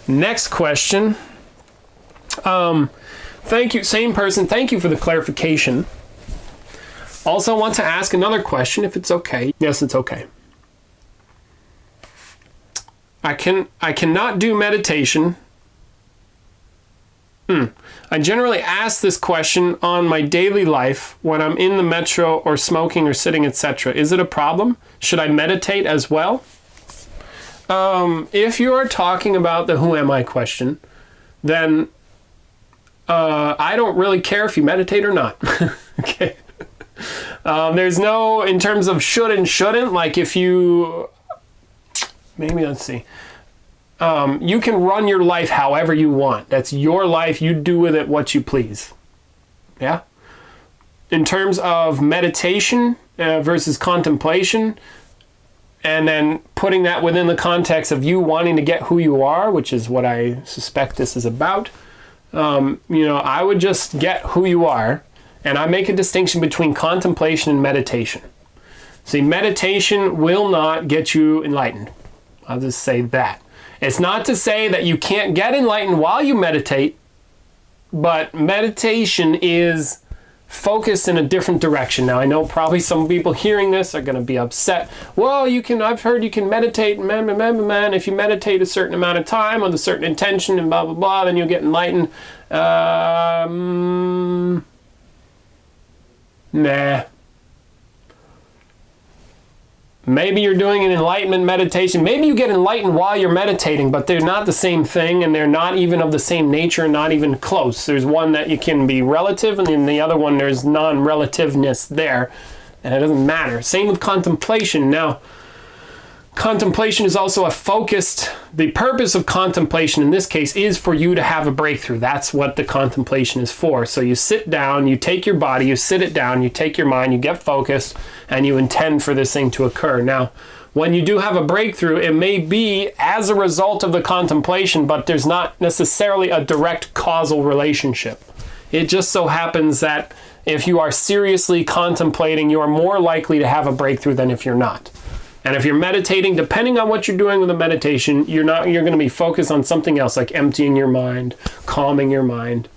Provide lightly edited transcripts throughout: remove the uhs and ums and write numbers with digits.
Next question. Thank you, same person. Thank you for the clarification. Also want to ask another question, if it's okay. Yes, it's okay. I cannot do meditation. I generally ask this question on my daily life when I'm in the metro or smoking or sitting, etc. Is it a problem? Should I meditate as well? If you are talking about the who am I question, then I don't really care if you meditate or not. Okay. There's no, in terms of should and shouldn't, like if you, maybe let's see. You can run your life however you want. That's your life. You do with it what you please. Yeah? In terms of meditation versus contemplation, and then putting that within the context of you wanting to get who you are, which is what I suspect this is about, I would just get who you are, and I make a distinction between contemplation and meditation. See, meditation will not get you enlightened. I'll just say that. It's not to say that you can't get enlightened while you meditate, but meditation is focused in a different direction. Now, I know probably some people hearing this are going to be upset. Well, I've heard you can meditate, man. If you meditate a certain amount of time with a certain intention and blah, blah, blah, then you'll get enlightened. Nah. Maybe you're doing an enlightenment meditation. Maybe you get enlightened while you're meditating, but they're not the same thing, and they're not even of the same nature, not even close. There's one that you can be relative, and then the other one there's non-relativeness there, and it doesn't matter. Same with contemplation. Now, contemplation is also the purpose of contemplation in this case is for you to have a breakthrough. That's what the contemplation is for. So you sit down, you take your body, you sit it down, you take your mind, you get focused, and you intend for this thing to occur. Now, when you do have a breakthrough, it may be as a result of the contemplation, but there's not necessarily a direct causal relationship. It just so happens that if you are seriously contemplating, you are more likely to have a breakthrough than if you're not. And if you're meditating, depending on what you're doing with the meditation, you're going to be focused on something else, like emptying your mind, calming your mind,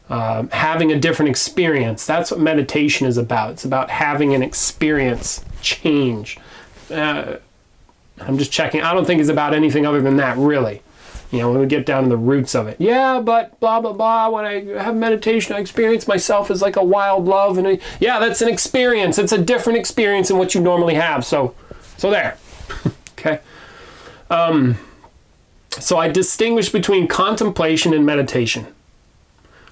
having a different experience. That's what meditation is about. It's about having an experience change. I'm just checking. I don't think it's about anything other than that, really. When we get down to the roots of it. Yeah, but blah, blah, blah. When I have meditation, I experience myself as like a wild love. And yeah, that's an experience. It's a different experience than what you normally have. So there. Okay. So I distinguish between contemplation and meditation.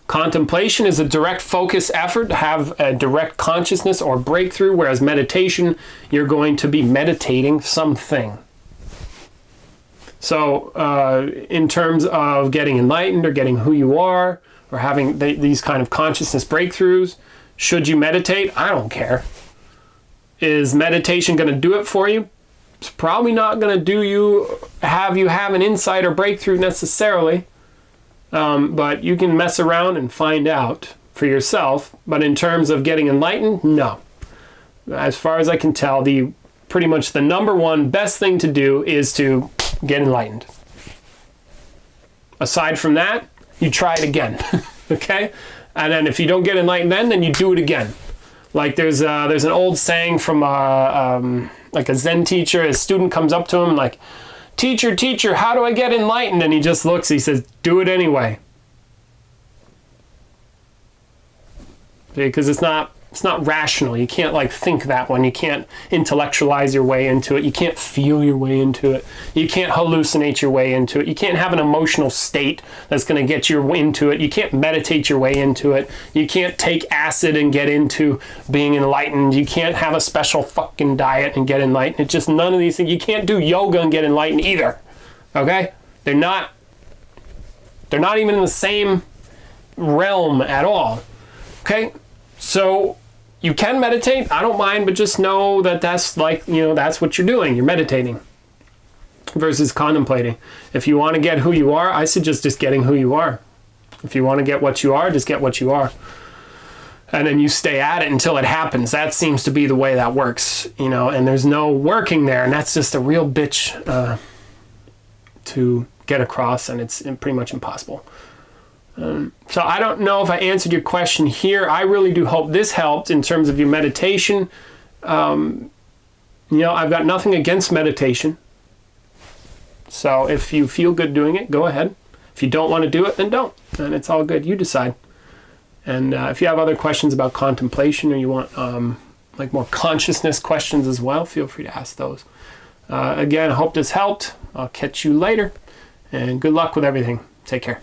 Contemplation is a direct focus effort to have a direct consciousness or breakthrough, whereas meditation, you're going to be meditating something. So in terms of getting enlightened or getting who you are or having these kind of consciousness breakthroughs, should you meditate? I don't care. Is meditation going to do it for you? It's probably not going to have an insight or breakthrough necessarily. But you can mess around and find out for yourself. But in terms of getting enlightened, no. As far as I can tell, pretty much the number one best thing to do is to get enlightened. Aside from that, you try it again. Okay? And then if you don't get enlightened then you do it again. Like there's an old saying from like a Zen teacher. A student comes up to him like, teacher, how do I get enlightened? And he just looks, he says, do it anyway. Because it's not rational. You can't think that one. You can't intellectualize your way into it. You can't feel your way into it. You can't hallucinate your way into it. You can't have an emotional state that's going to get you into it. You can't meditate your way into it. You can't take acid and get into being enlightened. You can't have a special fucking diet and get enlightened. It's just none of these things. You can't do yoga and get enlightened either. Okay? They're not even in the same realm at all. Okay? So you can meditate, I don't mind, but just know that that's that's what you're doing. You're meditating versus contemplating. If you want to get who you are, I suggest just getting who you are. If you want to get what you are, just get what you are. And then you stay at it until it happens. That seems to be the way that works, and there's no working there. And that's just a real bitch to get across, and it's pretty much impossible. So I don't know if I answered your question here. I really do hope this helped in terms of your meditation. I've got nothing against meditation. So if you feel good doing it, go ahead. If you don't want to do it, then don't. And it's all good. You decide. And if you have other questions about contemplation, or you want more consciousness questions as well, feel free to ask those. Again, I hope this helped. I'll catch you later. And good luck with everything. Take care.